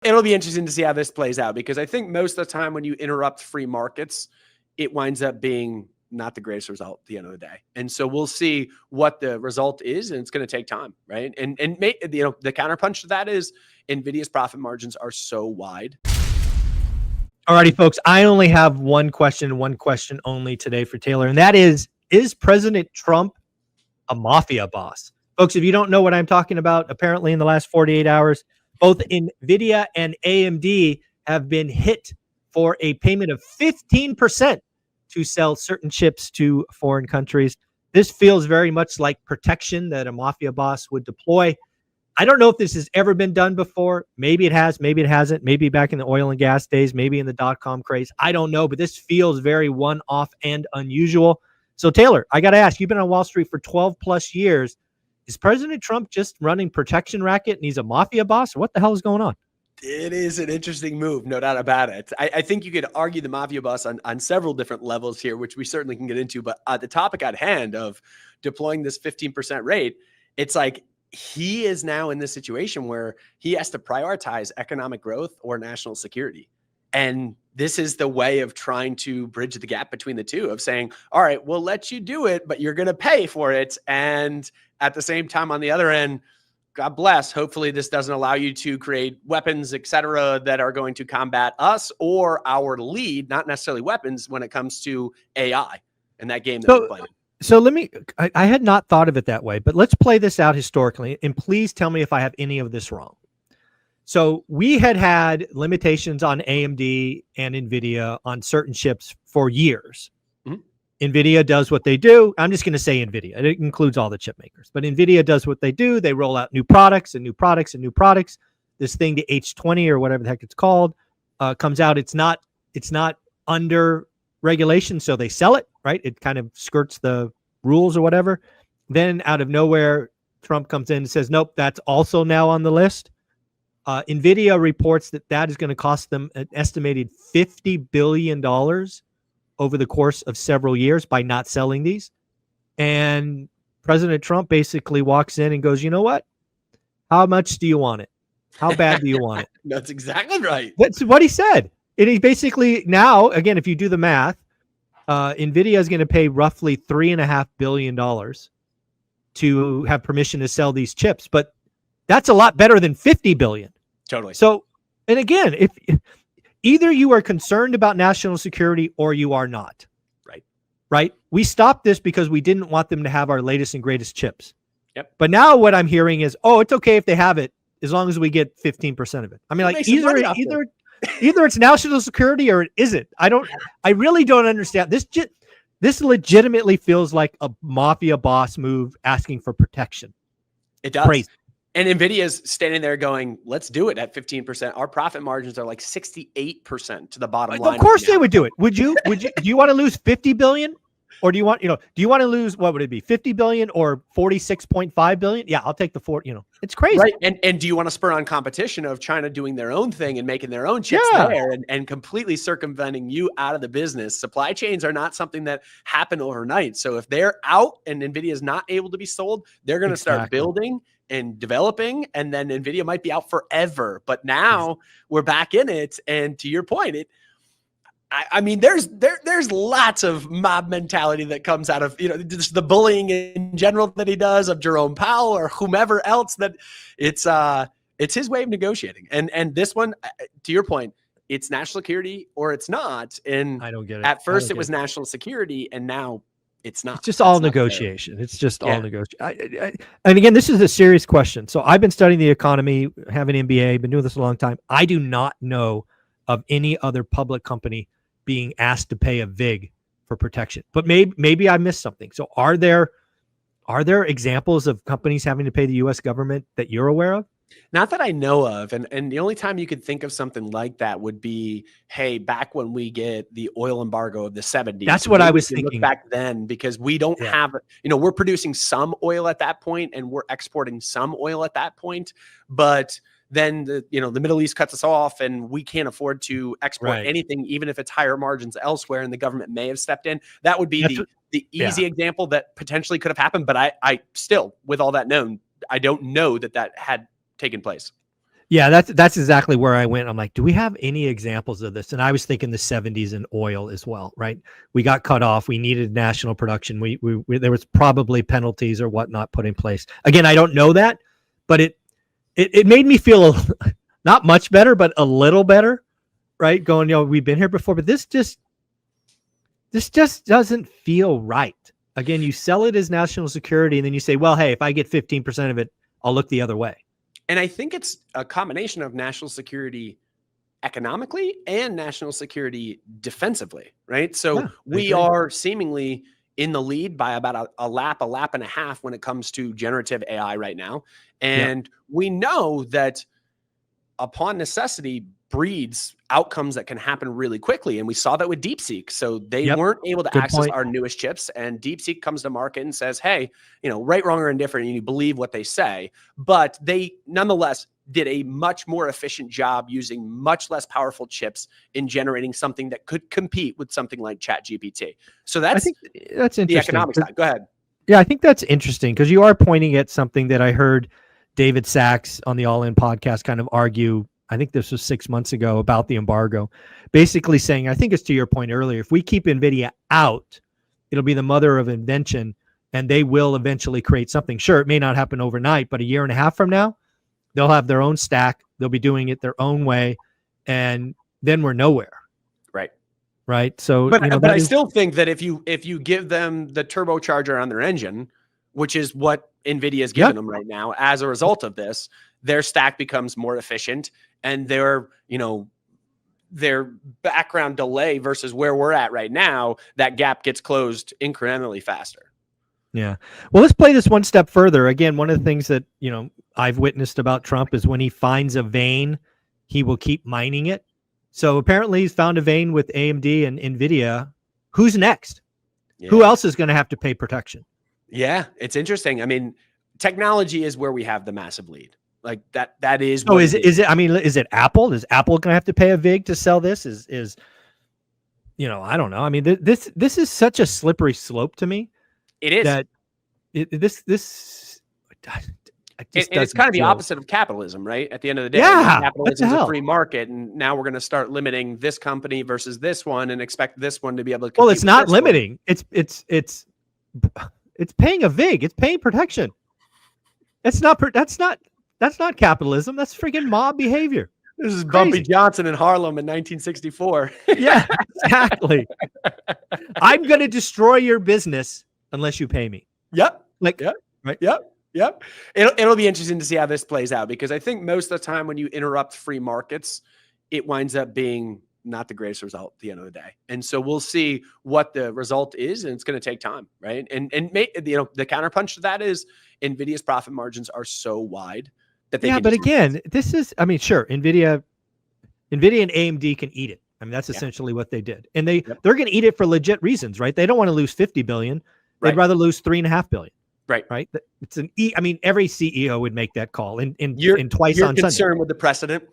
It'll be interesting to see how this plays out, because I think most of the time when you interrupt free markets, it winds up being not the greatest result at the end of the day. And so we'll see what the result is, and it's going to take time, right? And the counterpunch to that is NVIDIA's profit margins are so wide. Alrighty, folks, I only have one question only today for Taylor, and that is President Trump a mafia boss? Folks, if you don't know what I'm talking about, apparently in the last 48 hours, both NVIDIA and AMD have been hit for a payment of 15% to sell certain chips to foreign countries. This feels very much like protection that a mafia boss would deploy. I don't know if this has ever been done before. Maybe it has, maybe it hasn't. Maybe back in the oil and gas days, maybe in the dot-com craze. I don't know, but this feels very one-off and unusual. So, Taylor, I got to ask, you've been on Wall Street for 12 plus years. Is President Trump just running protection racket and he's a mafia boss? Or what the hell is going on? It is an interesting move, no doubt about it. I think you could argue the mafia boss on several different levels here, which we certainly can get into. But the topic at hand of deploying this 15% rate, it's like he is now in this situation where he has to prioritize economic growth or national security. And this is the way of trying to bridge the gap between the two, of saying, all right, we'll let you do it, but you're going to pay for it. And at the same time, on the other end, God bless, hopefully this doesn't allow you to create weapons, et cetera, that are going to combat us or our lead, not necessarily weapons, when it comes to AI and that game that we're playing. So I had not thought of it that way, but let's play this out historically, and please tell me if I have any of this wrong. So we had limitations on AMD and NVIDIA on certain chips for years. Mm-hmm. NVIDIA does what they do. I'm just going to say NVIDIA. It includes all the chip makers. But NVIDIA does what they do. They roll out new products and new products and new products. This thing, the H20 or whatever the heck it's called, comes out. It's not under regulation, so they sell it, right? It kind of skirts the rules or whatever. Then out of nowhere, Trump comes in and says, nope, that's also now on the list. NVIDIA reports that is going to cost them an estimated $50 billion over the course of several years by not selling these. And President Trump basically walks in and goes, you know what? How much do you want it? How bad do you want it? That's exactly right. That's what he said. And he basically now, again, if you do the math, NVIDIA is going to pay roughly $3.5 billion to have permission to sell these chips. But that's a lot better than $50 billion. Totally. So, and again, if either you are concerned about national security or you are not. Right. We stopped this because we didn't want them to have our latest and greatest chips. Yep. But now what I'm hearing is, oh, it's okay if they have it as long as we get 15% of it. I mean, like either it's national security or it isn't. I really don't understand. This legitimately feels like a mafia boss move asking for protection. It does. Crazy. And NVIDIA's standing there going, let's do it at 15%. Our profit margins are like 68% to the bottom line. Of course they would do it. Would you, do you want to lose 50 billion? Or do you want to lose, what would it be? 50 billion or 46.5 billion? Yeah, I'll take the 4, it's crazy. Right. And do you want to spur on competition of China doing their own thing and making their own chips there and completely circumventing you out of the business? Supply chains are not something that happen overnight. So if they're out and NVIDIA is not able to be sold, they're going to start building and developing, and then NVIDIA might be out forever. But now we're back in it. And to your point, I mean, there's lots of mob mentality that comes out of, just the bullying in general that he does of Jerome Powell or whomever else, that it's his way of negotiating. And this one, to your point, it's national security or it's not. And I don't get it. At first it was national security, and now it's not. It's just all negotiation. It's just all negotiation. And again, this is a serious question. So I've been studying the economy, have an MBA, been doing this a long time. I do not know of any other public company being asked to pay a VIG for protection, but maybe I missed something. So are there examples of companies having to pay the U.S. government that you're aware of? Not that I know of. And the only time you could think of something like that would be, hey, back when we get the oil embargo of the 70s. That's what I was thinking back then, because we don't have, we're producing some oil at that point and we're exporting some oil at that point. But then the Middle East cuts us off and we can't afford to export anything, even if it's higher margins elsewhere, and the government may have stepped in. That would be the easy example that potentially could have happened. But I still, with all that known, I don't know that had taken place. Yeah, that's exactly where I went. I'm like, do we have any examples of this? And I was thinking the 70s in oil as well, right? We got cut off. We needed national production. We there was probably penalties or whatnot put in place. Again, I don't know that, but it made me feel not much better, but a little better, right? Going, we've been here before, but this just doesn't feel right. Again, you sell it as national security, and then you say, well, hey, if I get 15% of it, I'll look the other way. And I think it's a combination of national security economically and national security defensively, right? So we are seemingly in the lead by about a lap and a half when it comes to generative AI right now. And we know that upon necessity breeds outcomes that can happen really quickly. And we saw that with DeepSeek. So they weren't able to access our newest chips. And DeepSeek comes to market and says, hey, right, wrong, or indifferent, and you believe what they say. But they nonetheless did a much more efficient job using much less powerful chips in generating something that could compete with something like ChatGPT. So I think that's interesting. The economic side. Go ahead. Yeah, I think that's interesting because you are pointing at something that I heard David Sachs on the All In podcast kind of argue. I think this was 6 months ago about the embargo, basically saying, I think it's to your point earlier, if we keep NVIDIA out, it'll be the mother of invention and they will eventually create something. Sure, it may not happen overnight, but a year and a half from now, they'll have their own stack. They'll be doing it their own way. And then we're nowhere. Right. So, but I still think that if you give them the turbocharger on their engine, which is what NVIDIA is giving them right now, as a result of this, their stack becomes more efficient and their background delay versus where we're at right now, that gap gets closed incrementally faster. Yeah. Well, let's play this one step further. Again, one of the things that, I've witnessed about Trump is when he finds a vein, he will keep mining it. So apparently he's found a vein with AMD and NVIDIA. Who's next? Yeah. Who else is going to have to pay protection? Yeah, it's interesting. I mean, technology is where we have the massive lead. Like that is. Oh, is it? I mean, is it Apple? Is Apple going to have to pay a vig to sell this? I don't know. I mean, this is such a slippery slope to me. It is. That it's kind of the opposite of capitalism, right? At the end of the day, capitalism is a free market, and now we're going to start limiting this company versus this one, and expect this one to be able to. Well, it's not limiting. It's paying a vig. It's paying protection. That's not capitalism. That's freaking mob behavior. This is Bumpy Johnson in Harlem in 1964. Yeah, exactly. I'm going to destroy your business unless you pay me. Yep. Right. Yep. It'll be interesting to see how this plays out, because I think most of the time when you interrupt free markets, it winds up being not the greatest result at the end of the day. And so we'll see what the result is, and it's going to take time, right? And the counterpunch to that is NVIDIA's profit margins are so wide that they can but again, this is, I mean, sure, NVIDIA and AMD can eat it. I mean, that's essentially what they did. And they're going to eat it for legit reasons, right? They don't want to lose 50 billion. They'd rather lose $3.5 billion. Right. It's I mean, every CEO would make that call and twice on Sunday. You're concerned with the precedent?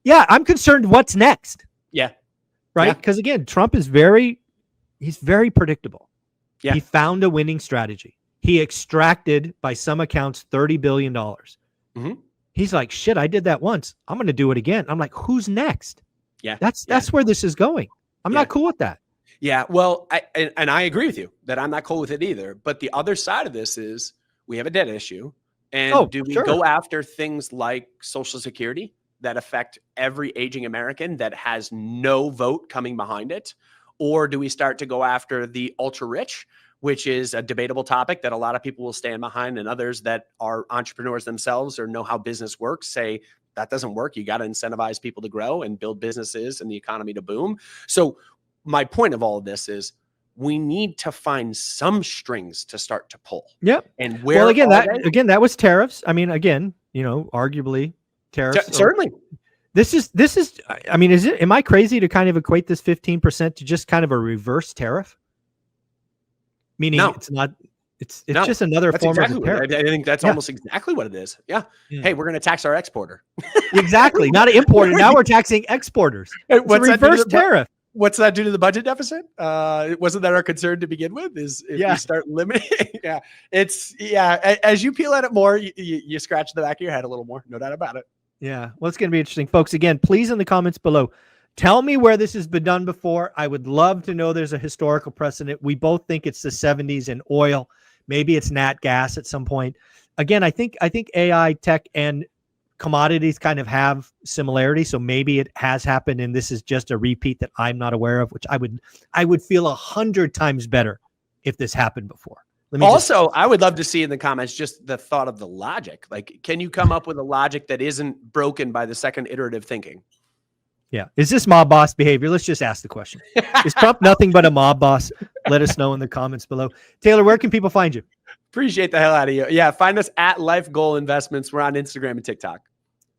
Yeah, I'm concerned what's next. Yeah. Right. Because again, Trump is very predictable. Yeah. He found a winning strategy. He extracted, by some accounts, $30 billion. Mm-hmm. He's like, shit, I did that once. I'm going to do it again. I'm like, who's next? Yeah. That's where this is going. I'm not cool with that. Yeah, well, I agree with you that I'm not cool with it either. But the other side of this is we have a debt issue. And do we go after things like Social Security that affect every aging American that has no vote coming behind it? Or do we start to go after the ultra rich, which is a debatable topic that a lot of people will stand behind, and others that are entrepreneurs themselves or know how business works say that doesn't work. You got to incentivize people to grow and build businesses and the economy to boom. So my point of all of this is we need to find some strings to start to pull. Yep. And where that was tariffs. I mean, again, arguably tariffs. Certainly. This is, I mean, am I crazy to kind of equate this 15% to just kind of a reverse tariff? Meaning it's just another form of tariff. I think that's almost exactly what it is. Yeah. Hey, we're going to tax our exporter. Exactly. Not an importer. Now we're taxing exportors. It's a reverse tariff. What's that do to the budget deficit? Wasn't that our concern to begin with? Is if we start limiting? As you peel at it more, you scratch the back of your head a little more. No doubt about it. Yeah. Well, it's going to be interesting, folks. Again, please in the comments below, tell me where this has been done before. I would love to know there's a historical precedent. We both think it's the 70s in oil. Maybe it's nat gas at some point. Again, I think AI tech and commodities kind of have similarity. So maybe it has happened and this is just a repeat that I'm not aware of, which I would feel 100 times better if this happened before. Also, I would love to see in the comments just the thought of the logic. Like, can you come up with a logic that isn't broken by the second iterative thinking? Yeah. Is this mob boss behavior? Let's just ask the question. Is Trump nothing but a mob boss? Let us know in the comments below. Taylor, where can people find you? Appreciate the hell out of you. Yeah, find us at Life Goal Investments. We're on Instagram and TikTok.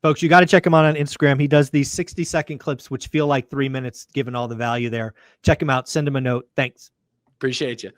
Folks, you got to check him out on Instagram. He does these 60-second clips, which feel like 3 minutes, given all the value there. Check him out. Send him a note. Thanks. Appreciate you.